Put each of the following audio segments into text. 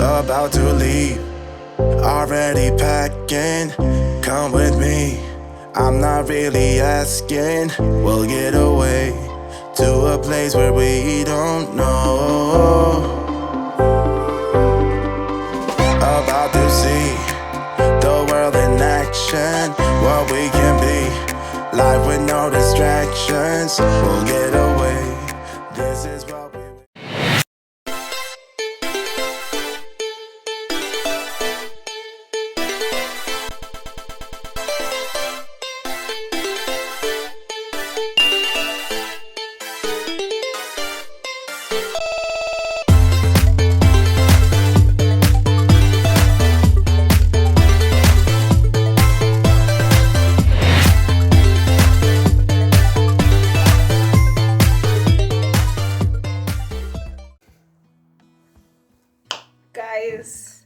about to leave, already packing. Come with me, I'm not really asking. We'll get away to a place where we don't know. About to see the world in action, what we can be, life with no distractions. We'll get away, this is what we Guys,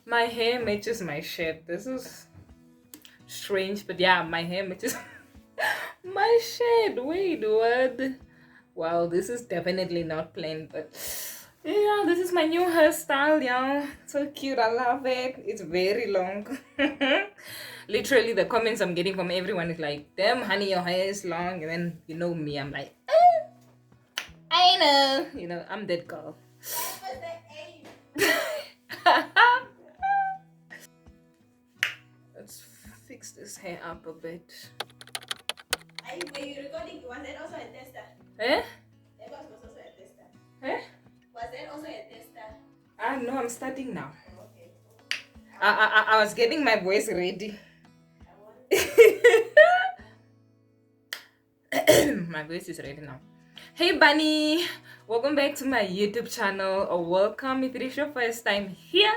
my hair matches my shirt. This is strange, but yeah, my hair matches my shirt. Wait, what? Wow, this is definitely not plain, but yeah, this is my new hairstyle, yeah. So cute, I love it. It's very long. Literally, the comments I'm getting from everyone is like, damn, honey, your hair is long. And then, you know me, I'm like, I know. You know, I'm that girl. Let's fix this hair up a bit. Were you recording? Was that also a tester? Eh? That was also a tester. Eh? Was that also a tester? No, I'm starting now. Okay. I was getting my voice ready. My voice is ready now. Hey Bunny, welcome back to my YouTube channel, or welcome if it is your first time here.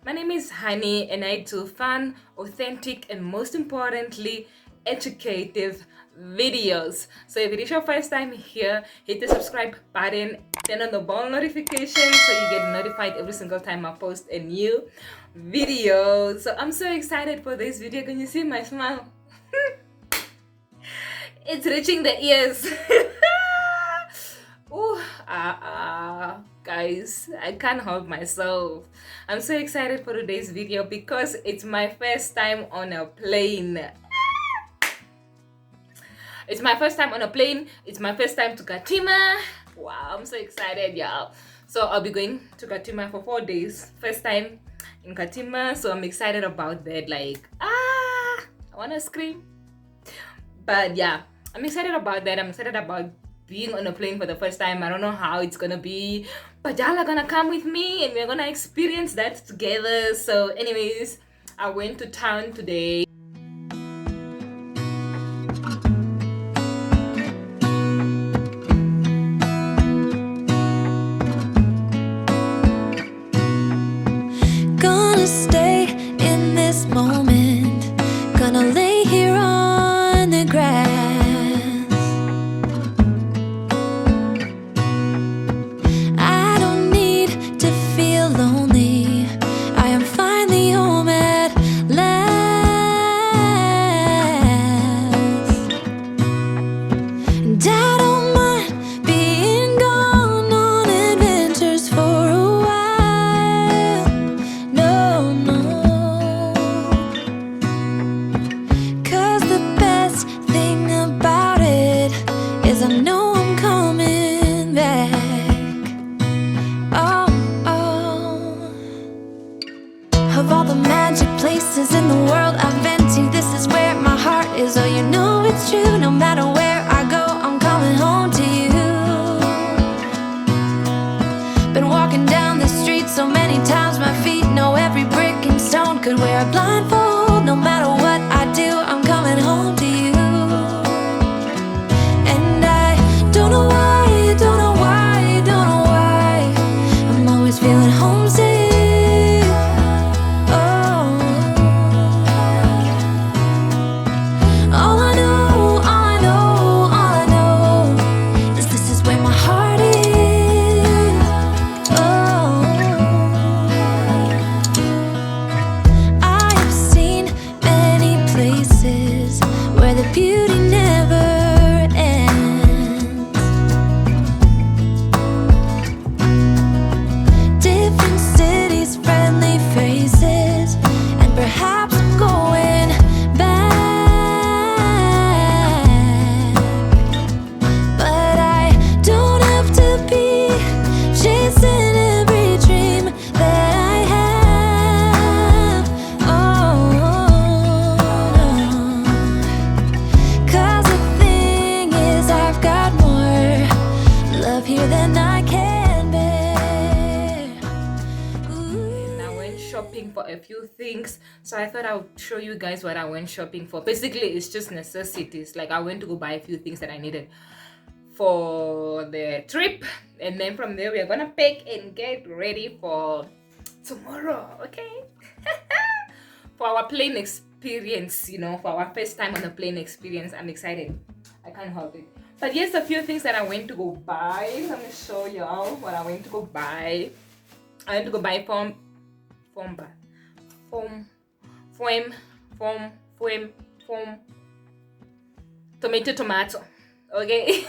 My name is Honey and I do fun, authentic, and most importantly, educative videos. So if it is your first time here, hit the subscribe button, turn on the bell notification so you get notified every single time I post a new video. So I'm so excited for this video. Can you see my smile? It's reaching the ears. Ooh, guys, I can't help myself. I'm so excited for today's video because it's my first time on a plane. It's my first time on a plane. It's my first time to Katima. Wow, I'm so excited, y'all. So I'll be going to Katima for 4 days. First time in Katima, so I'm excited about that. Like, I want to scream. But yeah, I'm excited about that. I'm excited about being on a plane for the first time. I don't know how it's gonna be, but y'all are gonna come with me and we're gonna experience that together. So anyways, I went to town today. Gonna stay in this moment, gonna lay here on the grass. I don't need to feel lonely, I am finally home at last. And I don't mind being gone on adventures for a while. No, no, 'cause the best thing about it is I know I'm coming back. Oh, oh. Of all the magic places in the world I've been to, this is where my heart is. Oh, you know it's true. No matter where I go, I'm coming home to you. Been walking down the street so many times, my feet know every brick and stone. Could wear a blindfold. No matter what I do, I'm coming home to you. And I don't know why, don't know why, don't know why I'm always feeling homesick. Oh, all I know, all I know, all I know is this is where my heart is. Oh, I have seen many places where the beauty never ends. Different shopping for a few things, so I thought I would show you guys what I went shopping for. Basically, it's just necessities. Like, I went to go buy a few things that I needed for the trip, and then from there we are gonna pack and get ready for tomorrow, okay? For our plane experience, you know, for our first time on a plane experience. I'm excited. I can't help it. But yes, a few things that I went to go buy. Let me show y'all what I went to go buy. I went to go buy foam, tomato. Okay.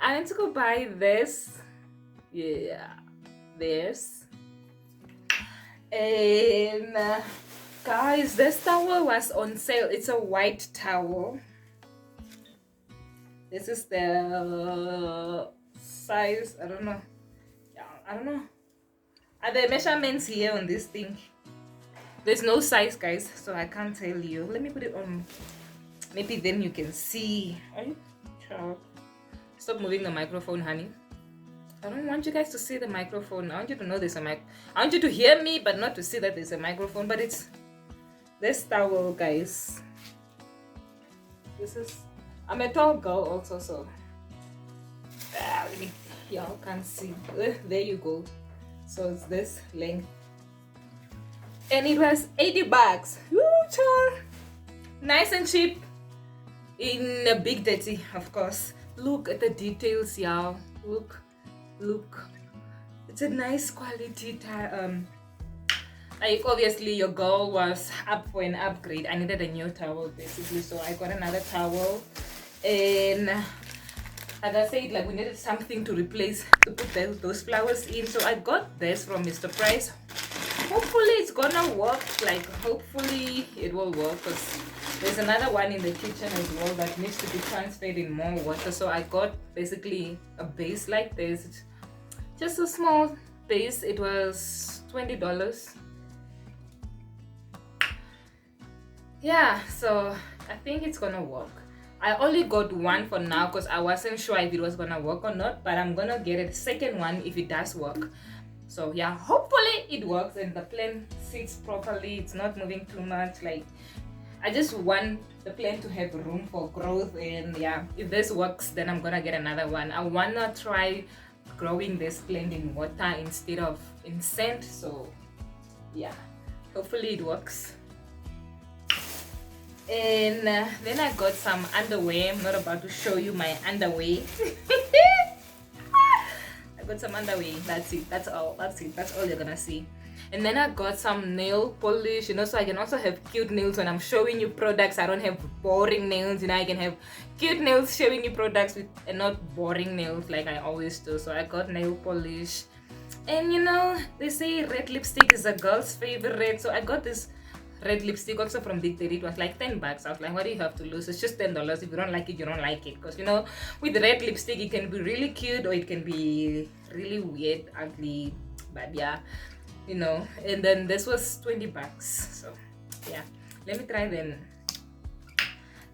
I went to go buy this. Yeah, this. And guys, this towel was on sale. It's a white towel. This is the size. I don't know. Yeah, I don't know. Are the measurements here on this thing? There's no size, guys, so I can't tell you. Let me put it on. Maybe then you can see. Are you sure? Stop moving the microphone, honey. I don't want you guys to see the microphone. I want you to know there's a mic. I want you to hear me, but not to see that there's a microphone. But it's this towel, guys. This is. I'm a tall girl also, so y'all can't see. There you go. So it's this length, and it was $80. Woo, child. Nice and cheap in a big dirty, of course. Look at the details, y'all. Look. It's a nice quality like, obviously your girl was up for an upgrade. I needed a new towel, basically, so I got another towel. And like I said, like, we needed something to replace, to put those flowers in, so I got this from Mr. Price. Hopefully it's gonna work. Like, hopefully it will work, because there's another one in the kitchen as well that needs to be transferred in more water. So I got basically a base like this, just a small base. It was $20. Yeah, so I think it's gonna work. I only got one for now because I wasn't sure if it was gonna work or not, but I'm gonna get a second one if it does work. So yeah, hopefully it works and the plane sits properly. It's not moving too much. Like, I just want the plane to have room for growth, and yeah, if this works, then I'm gonna get another one. I wanna try growing this plant in water instead of in sand. So yeah, hopefully it works. And then I got some underwear. I'm not about to show you my underwear. I got some underwear. That's it. That's all you're gonna see. And then I got some nail polish, you know, so I can also have cute nails when I'm showing you products. I don't have boring nails, you know. I can have cute nails showing you products and not boring nails like I always do. So I got nail polish. And you know, they say red lipstick is a girl's favorite, so I got this red lipstick also from Big Daddy. It was like $10. I was like, what do you have to lose? It's just $10. If you don't like it, you don't like it. Because, you know, with red lipstick, it can be really cute or it can be really weird, ugly. But yeah, you know. And then this was $20. So yeah, let me try them.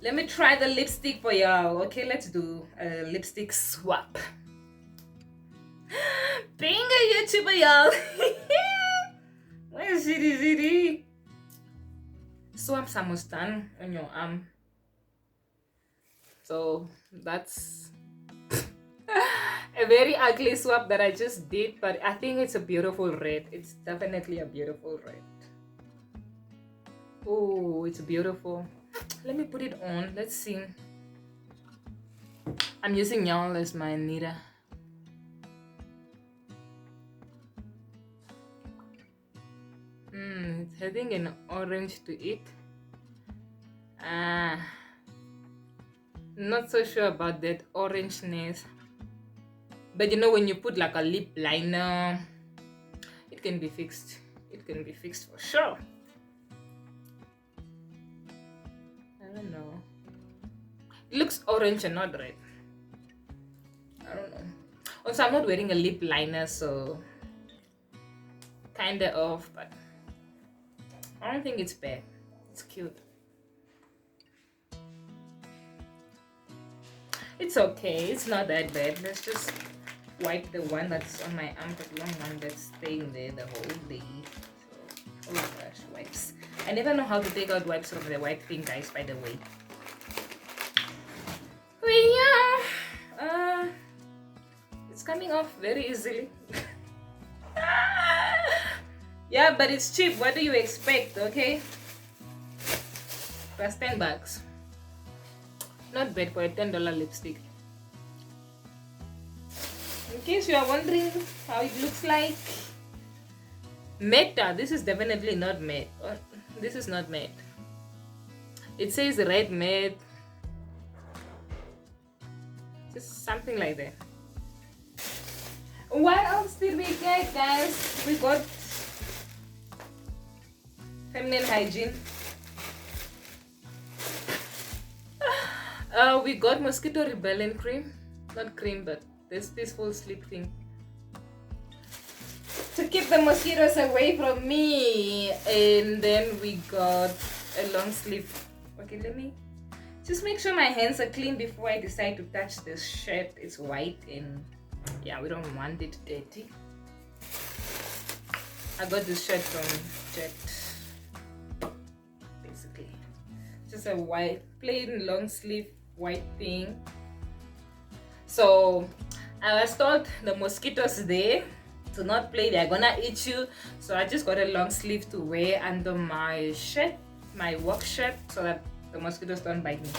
Let me try the lipstick for y'all. Okay, let's do a lipstick swap. Being a YouTuber, y'all. Where's Ziri? Swap some done on your arm. So that's a very ugly swap that I just did, but I think it's a beautiful red. It's definitely a beautiful red. Oh, it's beautiful. Let me put it on. Let's see. I'm using y'all as my needle. It's having an orange to it. Not so sure about that orangeness. But you know, when you put like a lip liner, it can be fixed. It can be fixed for sure. I don't know. It looks orange and not red. I don't know. Also, I'm not wearing a lip liner, so kinda off, but I don't think it's bad. It's cute. It's okay. It's not that bad. Let's just wipe the one that's on my arm, the long one that's staying there the whole day. So Oh gosh, wipes. I never know how to take out wipes from the wipe thing, guys, by the way. Yeah, it's coming off very easily. Yeah, but it's cheap. What do you expect? Okay, plus $10. Not bad for a $10 lipstick. In case you are wondering how it looks like, Meta. This is definitely not matte. This is not matte. It says red matte. Just something like that. What else did we get, guys? We got feminine hygiene. We got mosquito repellent cream. Not cream, but this peaceful sleep thing. To keep the mosquitoes away from me. And then we got a long sleeve. Okay, let me just make sure my hands are clean before I decide to touch this shirt. It's white and yeah, we don't want it dirty. I got this shirt from Jet. Basically, just a white, plain long sleeve white thing. So I was told the mosquitoes there to not play, they're gonna eat you. So I just got a long sleeve to wear under my shirt, my work shirt, so that the mosquitoes don't bite me.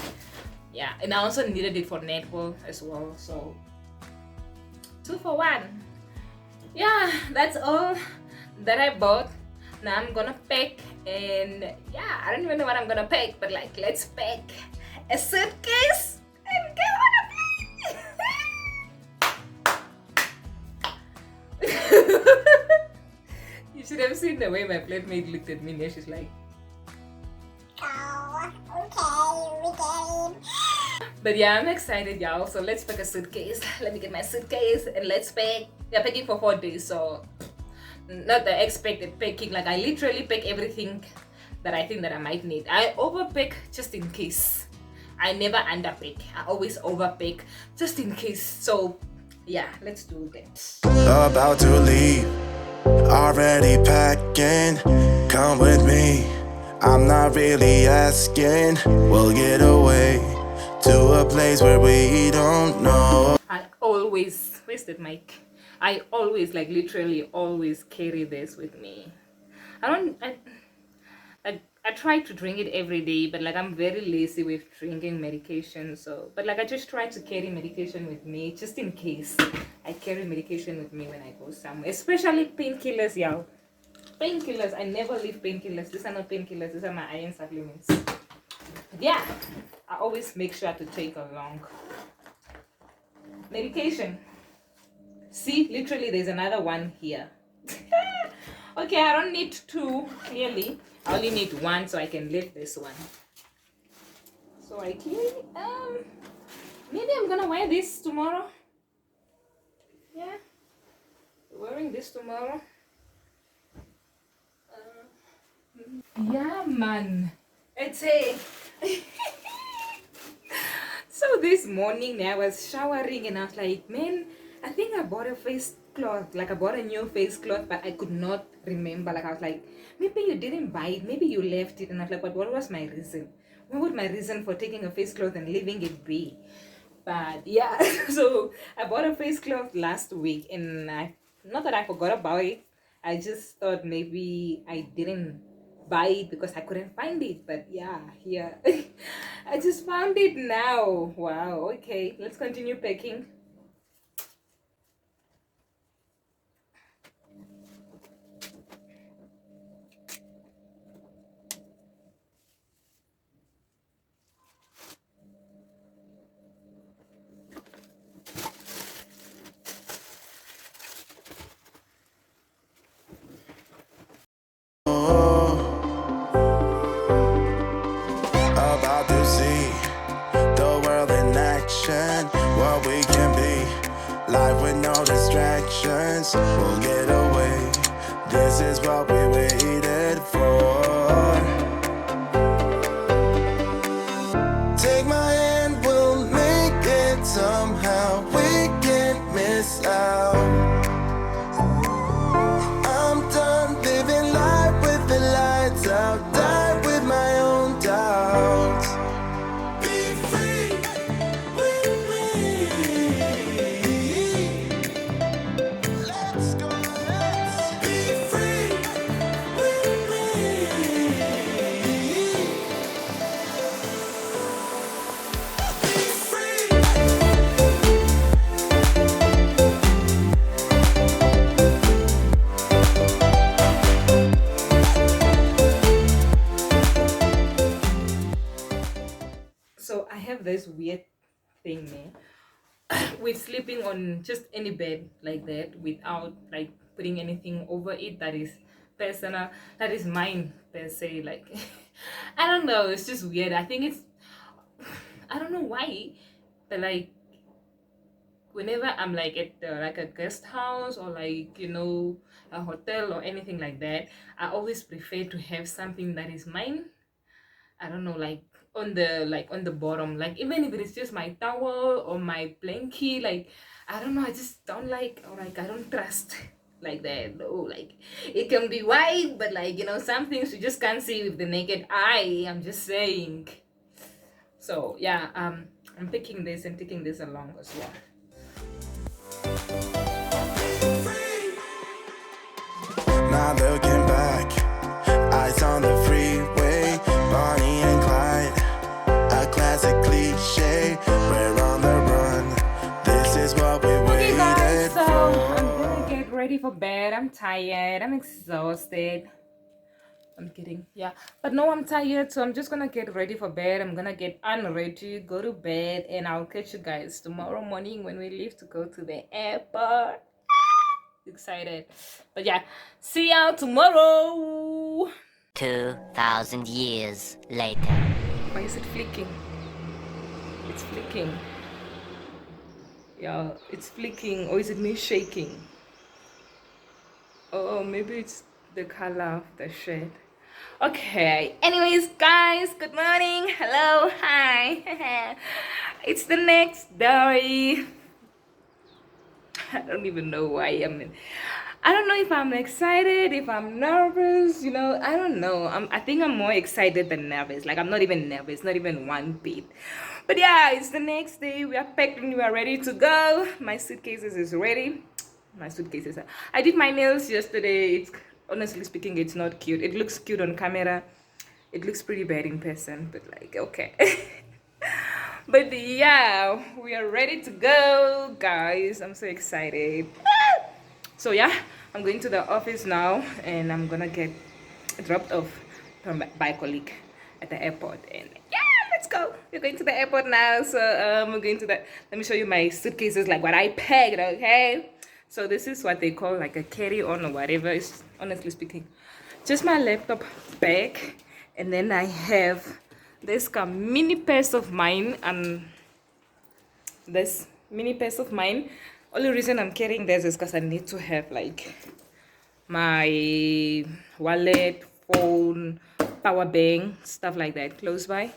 Yeah, and I also needed it for netball as well, so 2 for 1. Yeah, that's all that I bought. Now I'm gonna pack, and yeah, I don't even know what I'm gonna pack, but like, let's pack a suitcase and go on a plane. You should have seen the way my flatmate looked at me, and she's like, Oh, okay, we get it. but yeah, I'm excited, y'all. So let's pack a suitcase. Let me get my suitcase and let's pack. We're packing for 4 days, so not the expected packing. Like, I literally pack everything that I think that I might need. I overpack just in case. I never underpack. I always overpack just in case. So yeah, let's do that. About to leave, already packing. Come with me, I'm not really asking. We'll get away to a place where we don't know. I always, where's that mic? I always, like literally always carry this with me. I try to drink it every day, but like I'm very lazy with drinking medication. So, but like I just try to carry medication with me just in case. I carry medication with me when I go somewhere, especially painkillers, y'all. Painkillers, I never leave painkillers. These are not painkillers, these are my iron supplements. But yeah, I always make sure to take along medication. See, literally there's another one here. Okay, I don't need 2, clearly. I only need 1, so I can leave this one. So I clearly, maybe I'm gonna wear this tomorrow. Yeah, wearing this tomorrow. Yeah, man. It's a so this morning I was showering and I was like, man, I think I bought a face cloth. Like I bought a new face cloth, but I could not remember. Like I was like, maybe you didn't buy it, maybe you left it. And I was like, but what was my reason? What would my reason for taking a face cloth and leaving it be? But yeah, so I bought a face cloth last week, and not that I forgot about it. I just thought maybe I didn't buy it because I couldn't find it. But yeah, here I just found it now. Wow. Okay, let's continue packing. About to see the world in action, what we can be. Life with no distractions, we'll get away. This is what we waited for. Take my hand, we'll make it somehow. We can't miss out. I'm done living life with this weird thing, man, with sleeping on just any bed like that without like putting anything over it that is personal, that is mine per se. Like, I don't know, it's just weird. I think it's, I don't know why, but like whenever I'm like at like a guest house or like, you know, a hotel or anything like that, I always prefer to have something that is mine. I don't know, like on the bottom, like even if it's just my towel or my blankie, like I don't know, I just don't like, or like I don't trust like that. No, like it can be white, but like, you know, some things you just can't see with the naked eye. I'm just saying. So yeah, I'm picking this and taking this along as well. Not looking back, eyes on the freeway, Bonnie and Clyde, a classic cliche. We're on the run. This is what we Okay, waited guys, so for. I'm gonna get ready for bed. I'm tired. I'm exhausted. I'm kidding. Yeah, but no, I'm tired, so I'm just gonna get ready for bed. I'm gonna get unready, go to bed, and I'll catch you guys tomorrow morning when we leave to go to the airport. Excited. But yeah, see y'all tomorrow. 2,000 years later. Why is it flicking? It's flicking. Yeah, it's flicking. Or is it me shaking? Oh, maybe it's the color of the shade. Okay, anyways, guys, good morning. Hello, hi. It's the next day. I don't even know why I don't know if I'm excited, if I'm nervous, you know, I don't know. I think I'm more excited than nervous. Like, I'm not even nervous, not even one bit. But yeah, it's the next day. We are packed and we are ready to go. My suitcases is ready. I did my nails yesterday. It's, honestly speaking, it's not cute. It looks cute on camera. It looks pretty bad in person, but like, okay. But yeah, we are ready to go, guys. I'm so excited. So yeah, I'm going to the office now and I'm gonna get dropped off by a colleague at the airport. And yeah, let's go. We're going to the airport now. So we're going to the, let me show you my suitcases, like what I packed, okay? So this is what they call like a carry-on or whatever. It's, honestly speaking, just my laptop bag. And then I have this mini purse of mine, this mini purse of mine. Only reason I'm carrying this is because I need to have like my wallet, phone, power bank, stuff like that close by.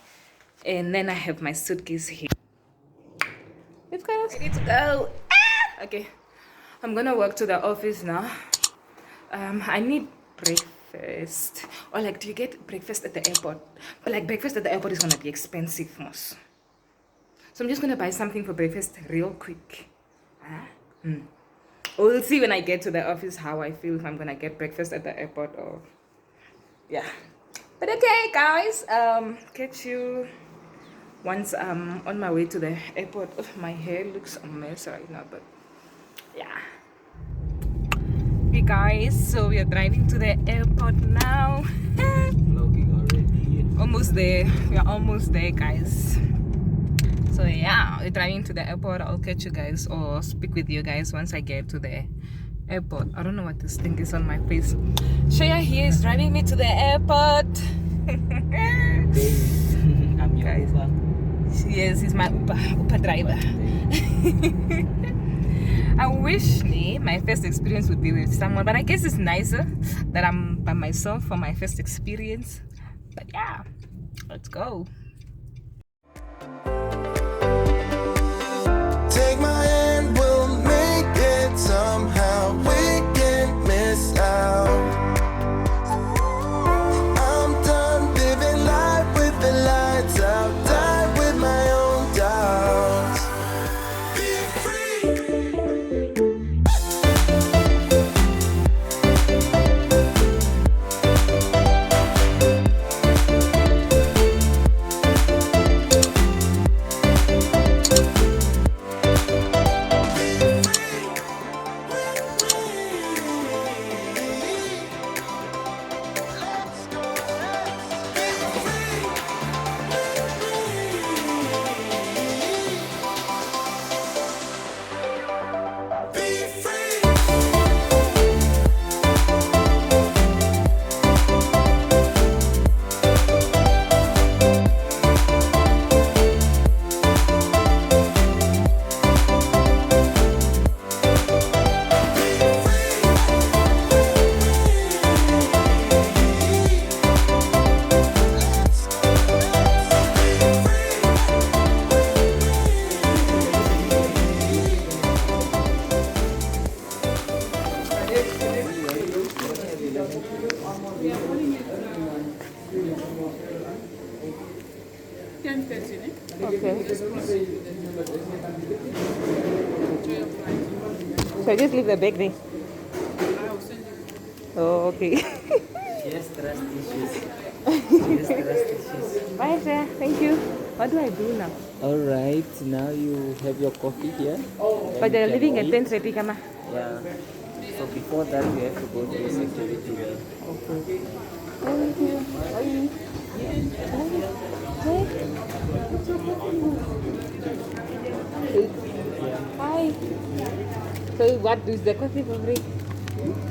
And then I have my suitcase here. Let's go. I need to go. Ah! Okay, I'm gonna walk to the office now. I need breakfast. Or like, do you get breakfast at the airport? But like, breakfast at the airport is gonna be expensive, most. So I'm just gonna buy something for breakfast real quick. We'll see when I get to the office how I feel, if I'm gonna get breakfast at the airport or yeah. But okay, guys, catch you once I'm on my way to the airport. Oh, my hair looks a mess right now, but yeah. Hey guys, so we are driving to the airport now. Vlogging already. Almost there. We are almost there, guys. So yeah, we're driving to the airport. I'll catch you guys or speak with you guys once I get to the airport. I don't know what this thing is on my face. Shaya here is driving me to the airport. I'm your Guys. Uber. Yes, he's my Uber driver. I wish my first experience would be with someone, but I guess it's nicer that I'm by myself for my first experience. But yeah, let's go. Take my hand, we'll make it somehow. We can't miss out. I'm done living life with the lights out. Die with my own doubts. Be free. Okay. So I just leave the bag there. Oh, okay. Yes, trust issues. Yes, trust issues. Bye, sir. Thank you. What do I do now? Alright, now you have your coffee here. But they're you leaving can at eat. 10:30, Kama. Yeah. So before that, you have to go through security there. Okay. Thank you. Bye. Hi. So what is the coffee for free?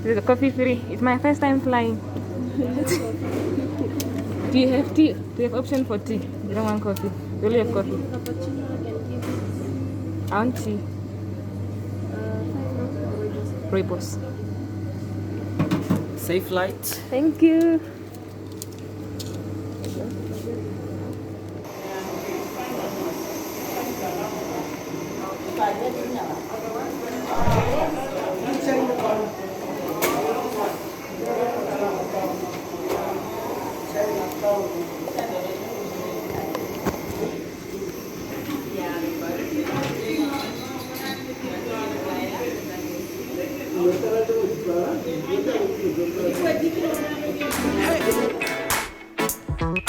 Is the coffee free? It's my first time flying. Do you have tea? Do you have option for tea? You don't want coffee? You only have coffee? I want tea. Rooibos. Safe flight. Thank you.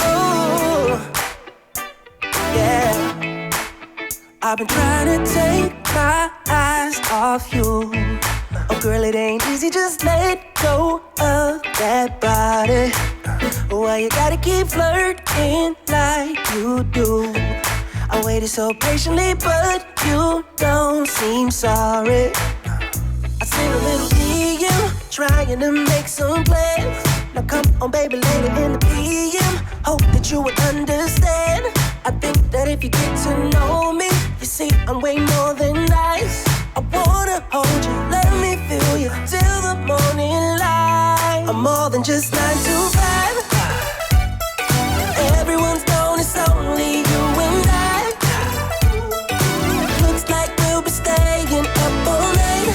Oh, yeah. I've been trying to take my eyes off you. Oh, girl, it ain't easy, just let go of that body. Why you gotta keep flirting like you do? I waited so patiently, but you don't seem sorry. I sent a little DM, trying to make some plans. Now come on, baby, later in the PM. Hope that you would understand. I think that if you get to know me, you see I'm way more than nice. I wanna hold you, let me feel you till the morning light. I'm more than just 9 to 5. Everyone's known it's only you and I. Looks like we'll be staying up all night.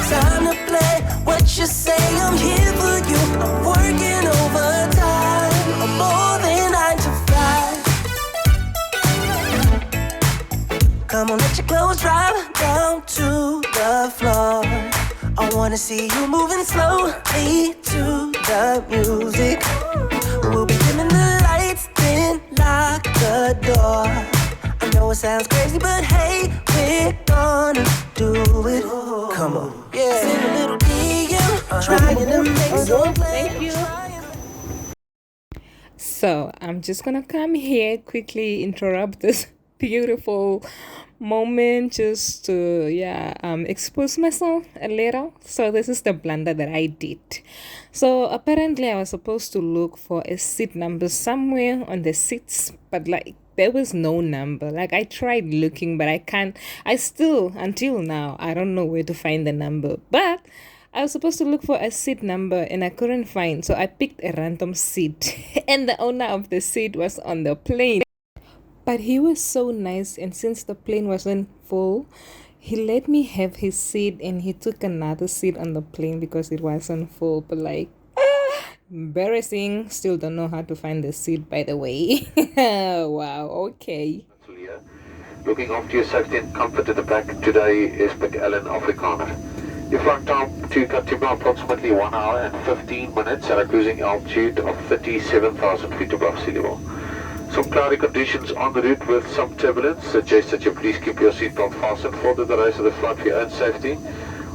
Time to play what you say, I'm here for you. I'm working overtime. I'm more than 9 to 5. Come on, let your clothes drop down to the floor. I wanna see you moving slowly to the music. We'll be dimming the lights, then lock the door. I know it sounds crazy, but hey, we're gonna do it. Come on. Yeah. Send a little DM, trying to make some plans. Thank you. So I'm just gonna come here quickly interrupt this beautiful moment just to expose myself a little. So this is the blunder that I did. So apparently I was supposed to look for a seat number somewhere on the seats, but like there was no number. Like I tried looking, but I still until now I don't know where to find the number. But I was supposed to look for a seat number and I couldn't find, so I picked a random seat and the owner of the seat was on the plane. But he was so nice, and since the plane wasn't full, he let me have his seat and he took another seat on the plane because it wasn't full. But like, embarrassing. Still don't know how to find the seat, by the way. Wow, okay. Looking after your safety and comfort at the back today is McAllen Afrikaner. Your flight time to Katiba approximately 1 hour and 15 minutes at a cruising altitude of 37,000 feet above sea level. Some cloudy conditions on the route with some turbulence suggest that you please keep your seatbelt fastened for the rest of the flight for your own safety.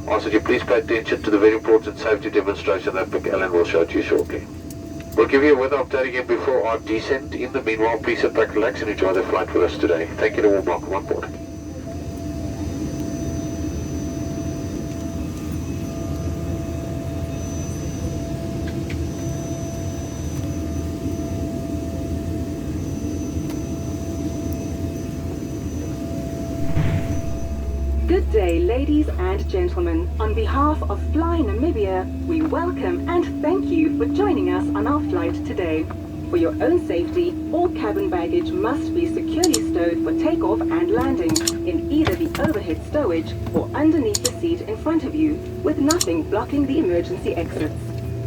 Also, you please pay attention to the very important safety demonstration that McAllen will show to you shortly. We'll give you a weather update again before our descent. In the meanwhile, please sit back, relax and enjoy the flight with us today. Thank you to all. Welcome on board. Good day, ladies and gentlemen. On behalf of Fly Namibia, we welcome and thank you for joining us on our flight today. For your own safety, all cabin baggage must be securely stowed for takeoff and landing in either the overhead stowage or underneath the seat in front of you, with nothing blocking the emergency exits.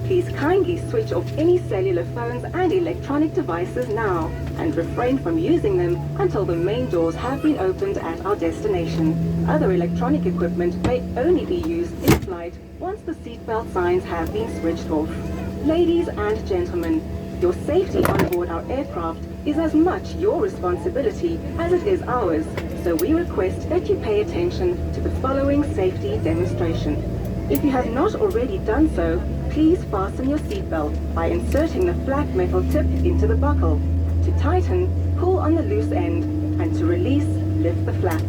Please kindly switch off any cellular phones and electronic devices now and refrain from using them until the main doors have been opened at our destination. Other electronic equipment may only be used in flight once the seatbelt signs have been switched off. Ladies and gentlemen, your safety on board our aircraft is as much your responsibility as it is ours, so we request that you pay attention to the following safety demonstration. If you have not already done so, please fasten your seatbelt by inserting the flat metal tip into the buckle. To tighten, pull on the loose end, and to release, lift the flap.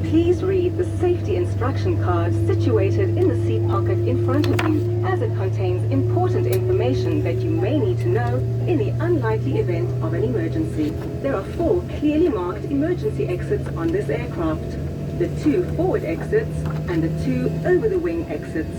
Please read the safety instruction card situated in the seat pocket in front of you, as it contains important information that you may need to know in the unlikely event of an emergency. There are 4 clearly marked emergency exits on this aircraft: the 2 forward exits and the 2 over-the-wing exits.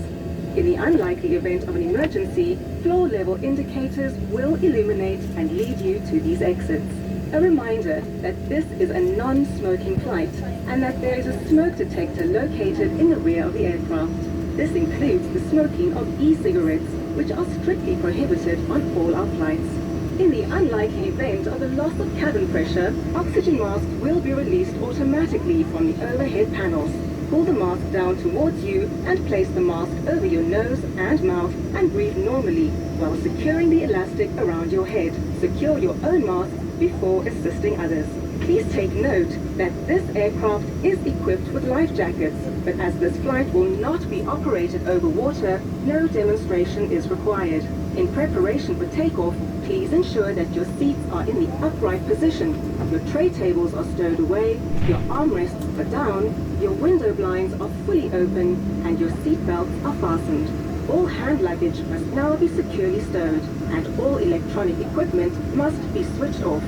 In the unlikely event of an emergency, floor level indicators will illuminate and lead you to these exits. A reminder that this is a non-smoking flight and that there is a smoke detector located in the rear of the aircraft. This includes the smoking of e-cigarettes, which are strictly prohibited on all our flights. In the unlikely event of a loss of cabin pressure, oxygen masks will be released automatically from the overhead panels. Pull the mask down towards you and place the mask over your nose and mouth and breathe normally while securing the elastic around your head. Secure your own mask before assisting others. Please take note that this aircraft is equipped with life jackets, but as this flight will not be operated over water, no demonstration is required. In preparation for takeoff, please ensure that your seats are in the upright position, your tray tables are stowed away, your armrests are down, your window blinds are fully open, and your seat belts are fastened. All hand luggage must now be securely stowed, and all electronic equipment must be switched off.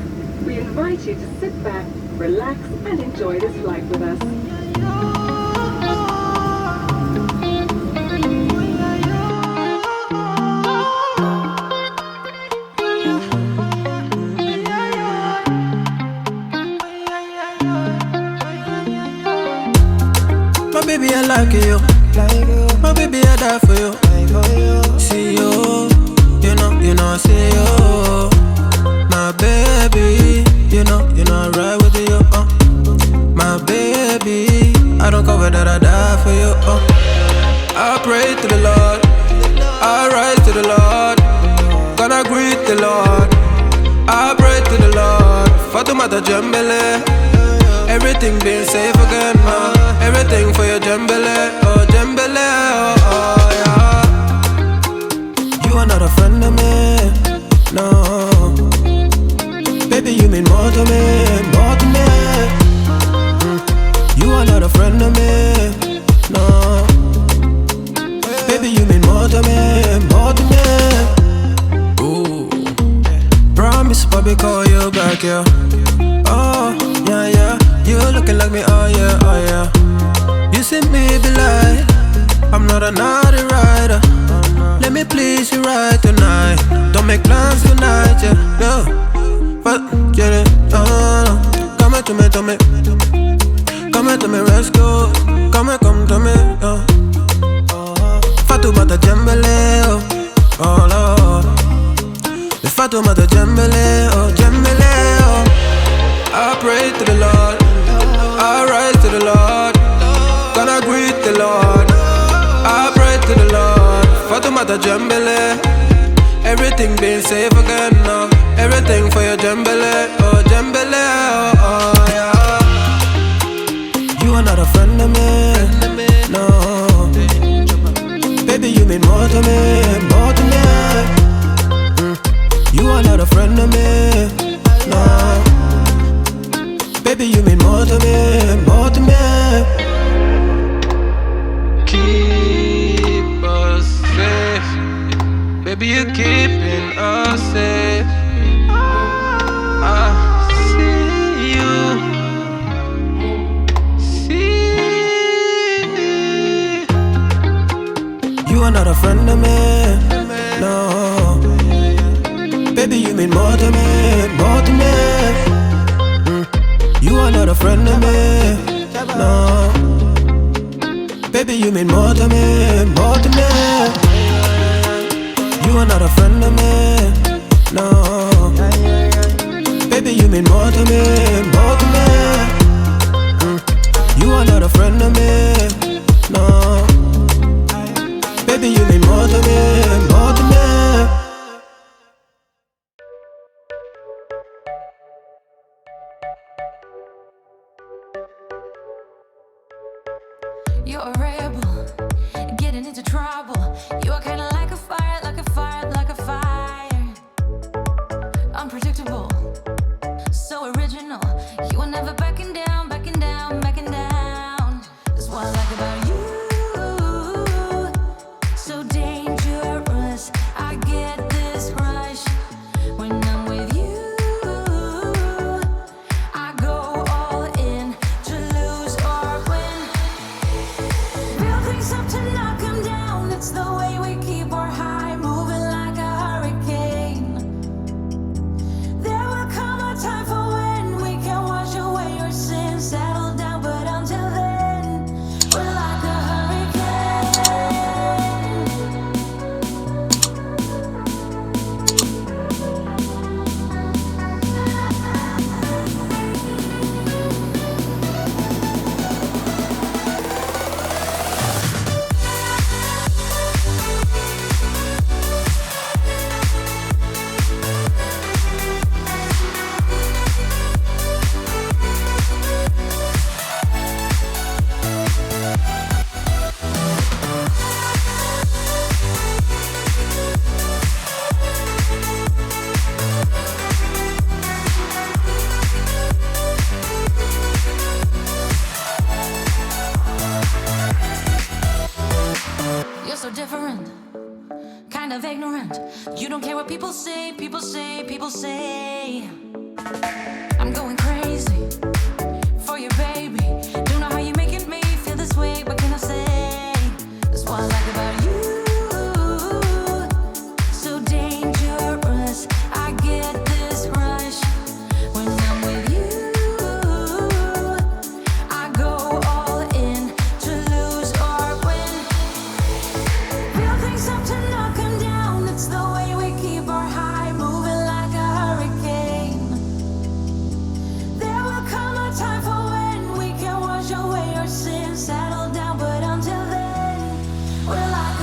We invite you to sit back, relax, and enjoy this flight with us. My baby, I like you. My baby, I die for you. See you, I see you. My baby, you know, I ride with you. My baby, I don't cover that, I die for you. I pray to the Lord, I rise to the Lord, gonna greet the Lord. I pray to the Lord, Fatumata Jambele. Everything being safe again, everything for your Jambele, oh Jambele, oh yeah. You are not a friend of me, no. Baby, you mean more to me, more to me. You are not a friend of me, no. Baby, you mean more to me, more to me. Ooh, promise, Bobby, call you back, yeah. Oh, yeah, yeah. You looking like me, oh yeah, oh yeah. You see me be like, I'm not a naughty rider. Let me please you right tonight. Don't make plans tonight, yeah, no. But get it, oh, come here to me, come here to me, let's go. Come to me, oh. Fatumata Jambele, oh Lord. The Fatumata Jambele, oh Jambele, oh. I pray to the Lord, I rise to the Lord, gonna greet the Lord. I pray to the Lord, Fatumata Jambele. Everything being safe again, no. Everything for your Jambele, oh Jambele, oh yeah. You are not a friend of me, no. Baby, you mean more to me, more to me. You are not a friend of me, no. Baby, you mean more to me, more to me. Keep us safe. Baby, you're keeping us safe. I see you. See. You are not a friend of me, no. Baby, you mean more to me, are not a friend of me, no. Baby, you mean more to me, more to me. You are not a friend of me, no. Baby, you mean more to me, more to me. You're a rebel, getting into trouble. You are kinda like a fire, like a fire, like a fire. Unpredictable, so original. You are never backing down, backing down, backing down. That's what I like about you. So dangerous, I get this rush when I'm with you. I go all in to lose or win. Build things up to knock 'em down. It's the way we keep our high, moving like a hurricane. There will come a time for when we can wash away your sins, settle down, but until then, we're like a hurricane. You're so different, kind of ignorant. You don't care what people say, people say, people say. I'm going crazy for you, baby. Don't know how you're making me feel this way. What can I say? That's what I like about you. So dangerous, I get this rush when I'm with you. I go all in to lose or win. Build things up to knock 'em down. It's the way we keep our high, moving like a hurricane. There will come a time for when we can wash away our sins, settle down, but until then, we're like a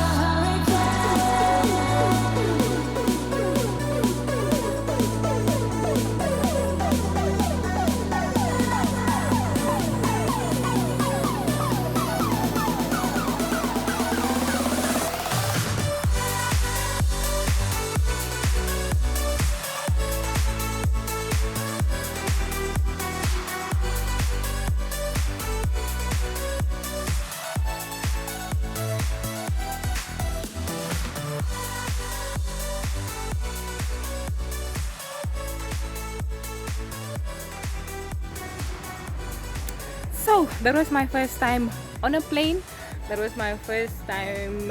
So that was my first time on a plane. That was my first time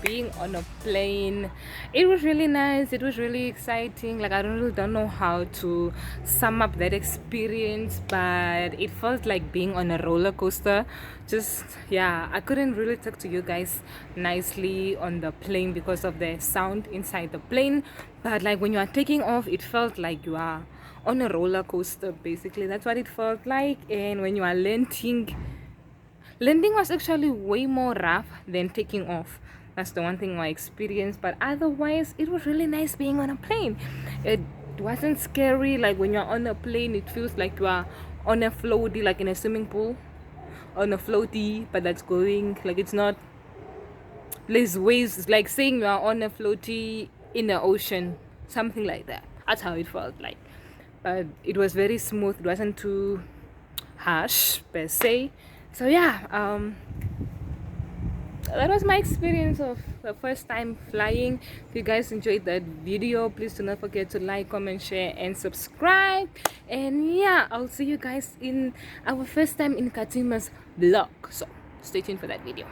being on a plane. It was really nice, it was really exciting. Like, I really don't know how to sum up that experience, but it felt like being on a roller coaster. I couldn't really talk to you guys nicely on the plane because of the sound inside the plane, but like when you are taking off, it felt like you are on a roller coaster. Basically, that's what it felt like. And when you are landing was actually way more rough than taking off. That's the one thing I experienced, but otherwise it was really nice being on a plane. It wasn't scary. Like when you're on a plane, it feels like you are on a floaty, like in a swimming pool on a floaty, but that's going like, it's not, there's waves. It's like saying you are on a floaty in the ocean, something like that. That's how it felt like. But it was very smooth, it wasn't too harsh per se. So that was my experience of the first time flying. If you guys enjoyed that video, please do not forget to like, comment, share and subscribe. And I'll see you guys in our first time in Katima's vlog, so stay tuned for that video.